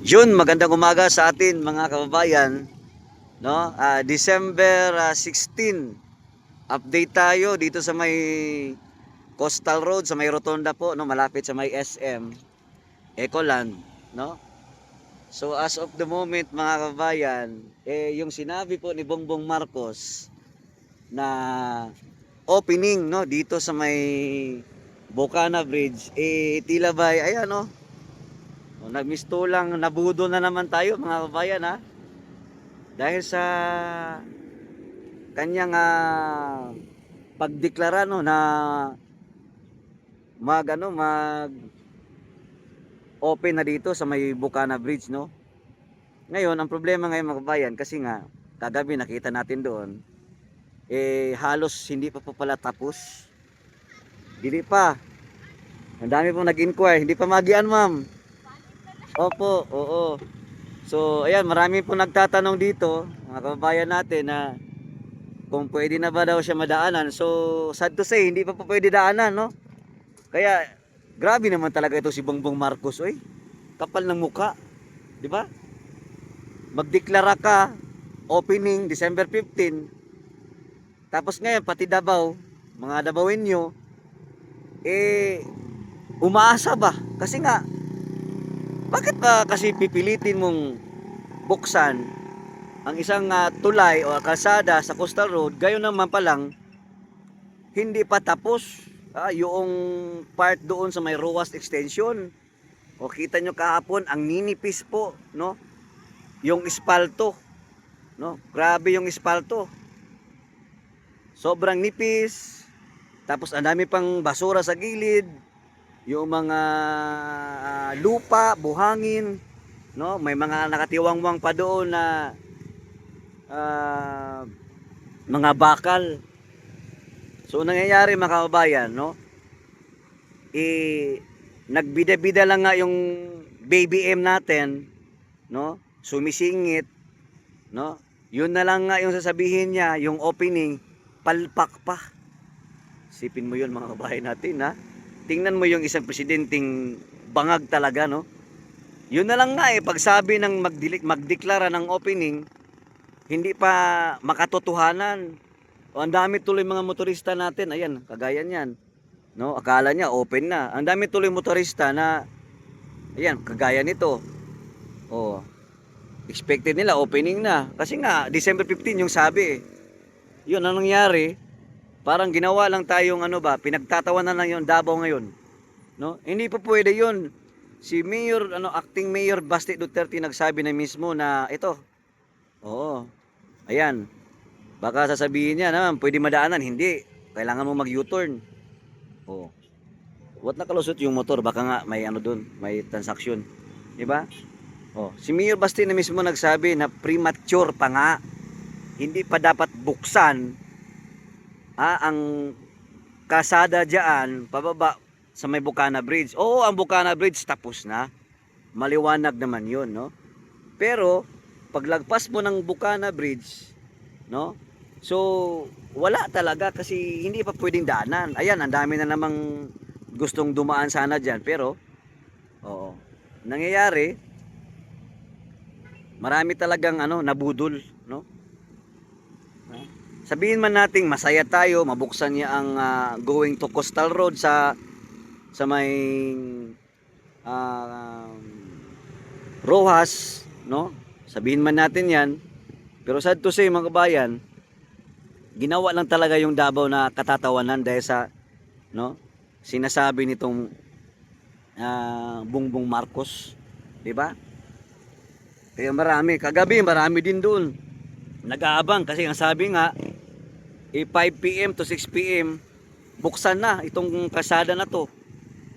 Yun, magandang umaga sa atin mga kababayan, no? December 16. Update tayo dito sa may Coastal Road, sa may Rotonda po, no, malapit sa may SM Ecoland, no? So as of the moment mga kababayan, yung sinabi po ni Bongbong Marcos na opening, no, dito sa may Bocana Bridge, tila ba ayan, no? Nagmistulang nabudo na naman tayo mga kababayan, ha? Dahil sa kanyang pagdeklara, no, na mag open na dito sa may Bocana Bridge, no. Ngayon ang problema ngayon mga kababayan, kasi nga kagabi nakita natin doon, halos hindi pa pala tapos. Hindi pa. Ang dami pong nag-inquire, hindi pa magian, ma'am. Opo, oo. So ayan, marami pong nagtatanong dito mga kababayan natin na kung pwede na ba daw siya madaanan. So sad to say, hindi pa po pwede daanan, no. Kaya grabe naman talaga ito si Bongbong Marcos, oy. Kapal ng muka, 'di ba? Magdeklara ka opening December 15. Tapos ngayon pati Davao, mga Davaoenyo umaasa ba? Kasi nga bakit ba kasi pipilitin mong buksan ang isang tulay o kalsada sa Coastal Road, gayon naman pa lang hindi pa tapos yung part doon sa may Roas Extension. O kita nyo kahapon ang ninipis po, no? Yung espalto, no? Grabe yung espalto. Sobrang nipis. Tapos ang dami pang basura sa gilid. Yung mga lupa, buhangin, no? May mga nakatiwangwang pa doon na mga bakal. So nangyayari mga kababayan, no? Nagbida-bida lang nga yung baby M natin, no? Sumisingit, no? Yun na lang nga yung sasabihin niya, yung opening, palpak pa. Sipin mo yun mga kababayan natin, ha? Tingnan mo yung isang presidenteng bangag talaga, no? Yun na lang nga pagsabi ng magdeklara ng opening, hindi pa makatotohanan. O ang dami tuloy mga motorista natin, ayan, kagaya niyan, no? Akala niya open na. Ang dami tuloy motorista na ayan, kagaya nito. Oh, expected nila opening na. Kasi nga December 15 yung sabi. Yun ang nangyari. Parang ginawa lang tayong pinagtatawanan lang yung Davao ngayon, no? Hindi pa pwede yun. Si Mayor acting Mayor Basti Duterte nagsabi na mismo na ito. Oo. Ayan. Baka sasabihin niya naman, pwede madaanan, hindi. Kailangan mo mag-U-turn. Oh. What nakalusot yung motor, baka nga may doon, may transaksyon. 'Di ba? Oh, si Mayor Basti na mismo nagsabi na premature pa nga. Hindi pa dapat buksan ang kasada diyan pababa sa may Bocana Bridge. Oo, ang Bocana Bridge tapos na. Maliwanag naman 'yon, no? Pero paglagpas mo ng Bocana Bridge, no? So, wala talaga kasi hindi pa pwedeng daanan. Ayan, ang dami na namang gustong dumaan sana diyan, pero oo. Nangyayari, marami talagang nabudol, no? Sabihin man nating masaya tayo, mabuksan niya ang going to Coastal Road sa may Rojas, no? Sabihin man natin 'yan. Pero sad to say mga kabayan, ginawa lang talaga yung Davao na katatawanan dahil sa, no, sinasabi nitong Bongbong Marcos, 'di ba? Kaya marami, kagabi marami din doon nag-aabang kasi ang sabi nga 5 PM to 6 PM buksan na itong kalsada na to.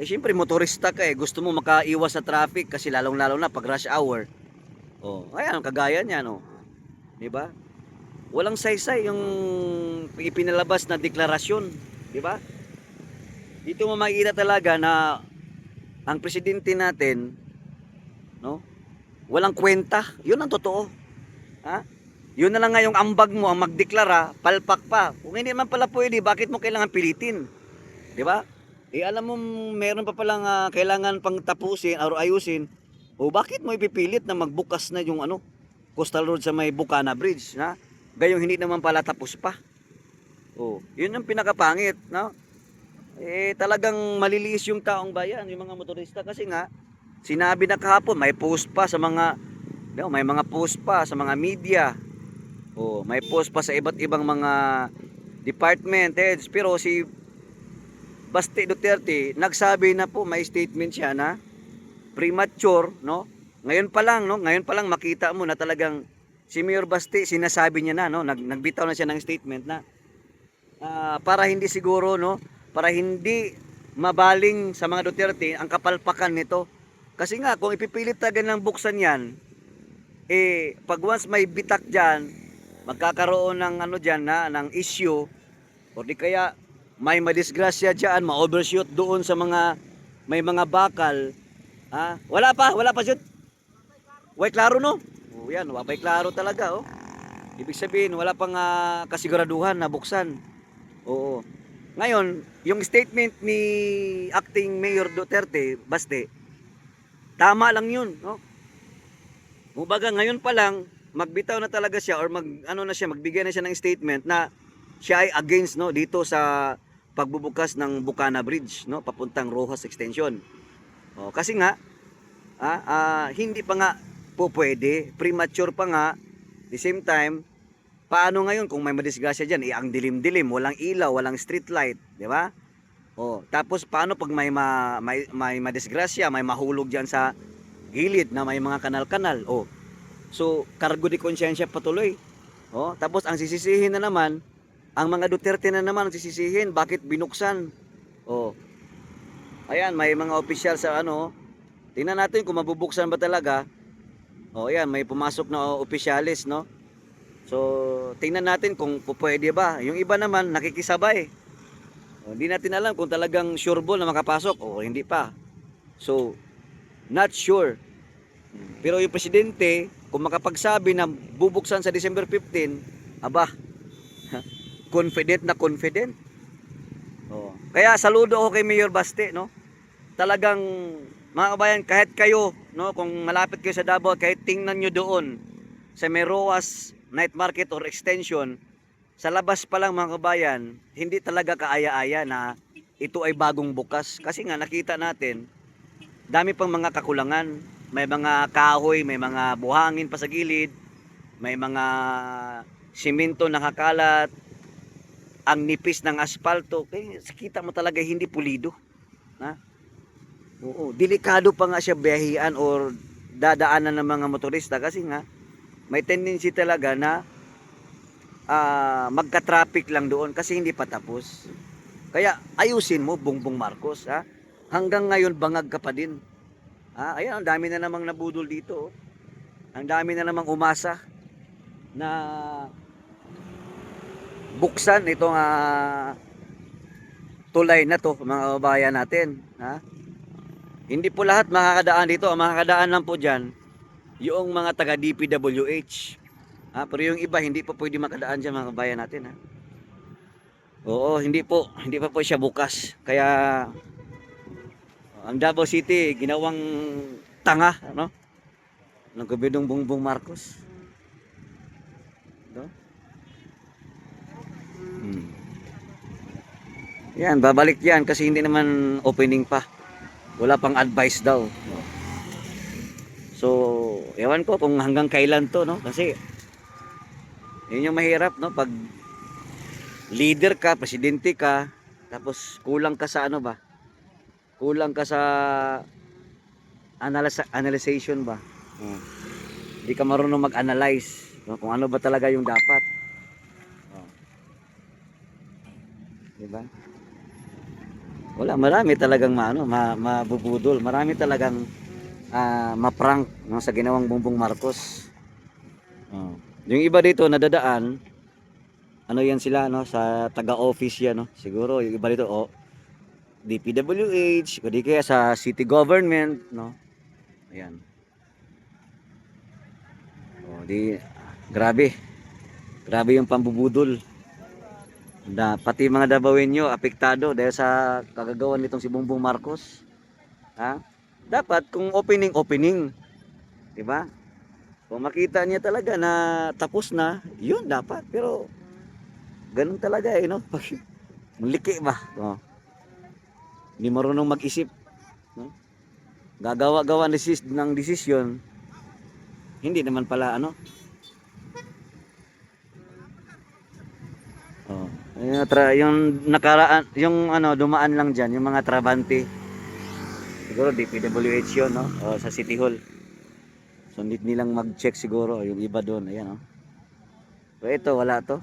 Siyempre motorista ka gusto mo makaiwas sa traffic kasi lalong-lalo na pag rush hour. Oh, ayan kagaya niyan, no. 'Di ba? Walang saysay yung ipinalabas na deklarasyon, 'di ba? Dito mo makikita talaga na ang presidente natin, no, walang kwenta. 'Yun ang totoo. Ha? Yun na lang nga yung ambag mo ang magdeklara, palpak pa. Kung hindi man pala pwede, bakit mo kailangan pilitin? 'Di ba? Alam mo meron pa palang kailangan pang tapusin o ayusin. O bakit mo ipipilit na magbukas na yung ano, Coastal Road sa may Bucana Bridge, na gayong hindi naman pala tapos pa. O, yun ang pinakapangit, no? Talagang maliliis yung taong bayan, yung mga motorista kasi nga sinabi na kahapon, may post pa sa mga, no, may mga post pa sa mga media. O, may post pa sa iba't ibang mga department heads, pero si Baste Duterte nagsabi na po, may statement siya na premature, no? Ngayon pa lang, no? Ngayon pa lang makita mo na talagang si Mayor Baste sinasabi niya na, no? Nagbitaw na siya ng statement na para hindi siguro, no? Para hindi mabaling sa mga Duterte ang kapalpakan nito. Kasi nga kung ipipilit talaga ng buksan 'yan, pag once may bitak diyan, magkakaroon ng ano diyan na ng issue o di kaya may madisgrasya diyan, ma-overshoot doon sa mga may mga bakal. Wala pa jud. Way klaro no. Oh, yan, wapay klaro talaga oh. Ibig sabihin wala pang kasiguraduhan na buksan. Oo. Ngayon, yung statement ni Acting Mayor Duterte, Baste, tama lang 'yun, no? Kumbaga ngayon pa lang magbitaw na talaga siya or magbigay na siya ng statement na siya ay against, no, dito sa pagbubukas ng Bucana Bridge, no, papuntang Rojas Extension. Kasi nga hindi pa nga po pwede, premature pa nga. The same time, paano ngayon kung may madisgrasya diyan, ang dilim-dilim, walang ilaw, walang street light, di ba? Tapos paano pag may madisgrasya, may mahulog diyan sa gilid na may mga kanal-kanal. So cargo de konsyensya patuloy. Tapos ang sisisihin na naman, ang mga Duterte na naman ang sisisihin, bakit binuksan? Ayan, may mga opisyal sa ano. Tingnan natin kung mabubuksan ba talaga. Ayan, may pumasok na opisyalis, no? So, tingnan natin kung pwede ba. Yung iba naman nakikisabay. Hindi natin alam kung talagang sure ball na makapasok o hindi pa. So, not sure. Pero yung presidente, kung makapagsabi na bubuksan sa December 15, aba, confident na confident. Kaya saludo ako kay Mayor Baste, no? Talagang mga kabayan, kahit kayo, no, kung malapit kayo sa Davao, kahit tingnan nyo doon sa Meroas Night Market or Extension, sa labas pa lang mga kabayan, hindi talaga kaaya-aya na ito ay bagong bukas. Kasi nga nakita natin, dami pang mga kakulangan. May mga kahoy, may mga buhangin pa sa gilid, may mga simento nakakalat, ang nipis ng aspalto. Kaya kita mo talaga hindi pulido. Delikado pa nga siya biyahian or dadaanan ng mga motorista kasi nga may tendency talaga na magka-traffic lang doon kasi hindi pa tapos. Kaya ayusin mo, Bongbong Marcos, hanggang ngayon bangag ka pa din. Ayan, ang dami na namang nabudol dito. Ang dami na namang umasa na buksan itong tulay na to, mga kabayan natin. Hindi po lahat makakadaan dito. Ang makakadaan lang po dyan yung mga taga DPWH. Pero yung iba hindi pa pwede makadaan dyan, mga kabayan natin. Hindi pa po siya bukas. Kaya ang Davao City ginawang tanga, no? Ng gobernador Bongbong Marcos. Yan, babalik yan kasi hindi naman opening pa. Wala pang advice daw. So, ewan ko kung hanggang kailan to, no? Kasi yun yung mahirap, no? Pag leader ka, presidente ka, tapos kulang ka sa ano ba? Kulang ka sa analyzation ba? Hindi ka marunong mag-analyze, no? Kung ano ba talaga yung dapat. Diba? Wala, marami talagang mabubudol. Marami talagang ma-prank, no, sa ginawang Bongbong Marcos. Yung iba dito nadadaan, ano yan sila, no, sa taga-office yan, no. Siguro yung iba dito DPWH, o di kaya sa city government, no. Ayan. Grabe. Grabe yung pambubudol. Pati mga Davaoenyo apektado dahil sa kagagawan nitong si Bongbong Marcos. Dapat kung opening, 'Di ba? Kung makita niya talaga na tapos na, yun dapat. Pero ganun talaga eh, no? Liki ba? Oh, hindi marunong mag-isip, no? Gagawa-gawa ng desisyon, hindi naman pala ano. Oh, yung nakaraan, yung ano, dumaan lang diyan, yung mga trabante. Siguro DPWH yun, no? O sa City Hall. So need nilang mag-check siguro yung iba doon, ayan, oh. Pero ito wala to.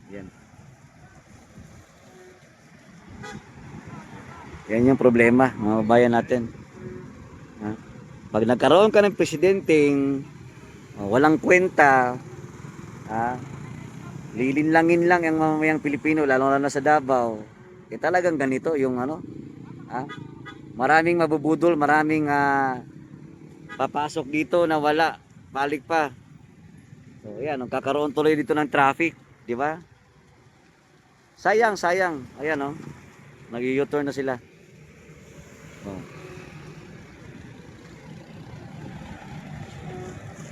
Yan. Yan yung problema, mga bayan natin. Ha? Pag nagkaroon ka ng presidenteng walang kwenta, ha? Lilinlangin lang ang mamamayang Pilipino, lalo na sa Davao. Eh talagang ganito yung ano, ha? Maraming mabubudol, maraming papasok dito na wala, balik pa. So ayan, nagkakaroon tuloy dito ng traffic, di ba? Sayang, sayang. Ayan oh. Nag-u-turn na sila. Oh.